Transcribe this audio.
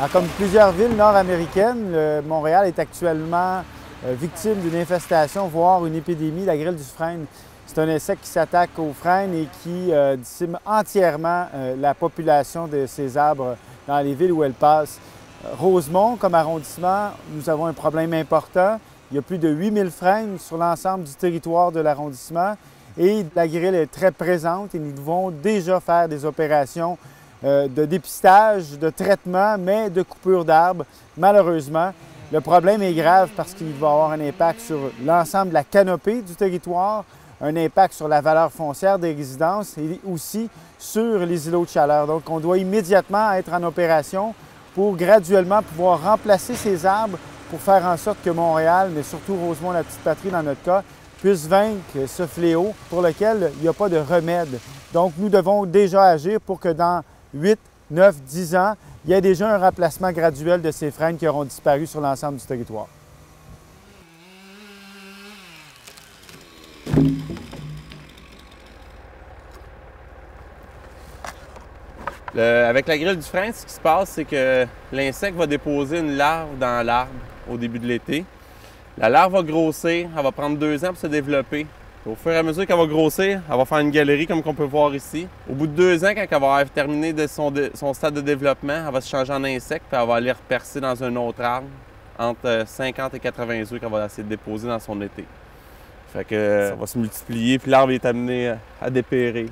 Comme plusieurs villes nord-américaines, Montréal est actuellement victime d'une infestation, voire une épidémie, la grêle du frêne. C'est un insecte qui s'attaque aux frênes et qui décime entièrement la population de ces arbres dans les villes où elles passent. Rosemont, comme arrondissement, nous avons un problème important. Il y a plus de 8000 frênes sur l'ensemble du territoire de l'arrondissement et la grêle est très présente et nous devons déjà faire des opérations de dépistage, de traitement, mais de coupure d'arbres. Malheureusement, le problème est grave parce qu'il va avoir un impact sur l'ensemble de la canopée du territoire, un impact sur la valeur foncière des résidences et aussi sur les îlots de chaleur. Donc, on doit immédiatement être en opération pour graduellement pouvoir remplacer ces arbres pour faire en sorte que Montréal, mais surtout Rosemont, la petite patrie dans notre cas, puisse vaincre ce fléau pour lequel il n'y a pas de remède. Donc, nous devons déjà agir pour que dans 8, 9, 10 ans, il y ait déjà un remplacement graduel de ces frênes qui auront disparu sur l'ensemble du territoire. Avec la grêle du frêne, ce qui se passe, c'est que l'insecte va déposer une larve dans l'arbre au début de l'été. La larve va grossir, elle va prendre 2 ans pour se développer. Au fur et à mesure qu'elle va grossir, elle va faire une galerie comme on peut voir ici. Au bout de 2 ans, quand elle va avoir terminé son stade de développement, elle va se changer en insecte puis elle va aller repercer dans un autre arbre entre 50 et 80 œufs qu'elle va essayer de déposer dans son été. Fait que ça va se multiplier puis l'arbre est amené à dépérir.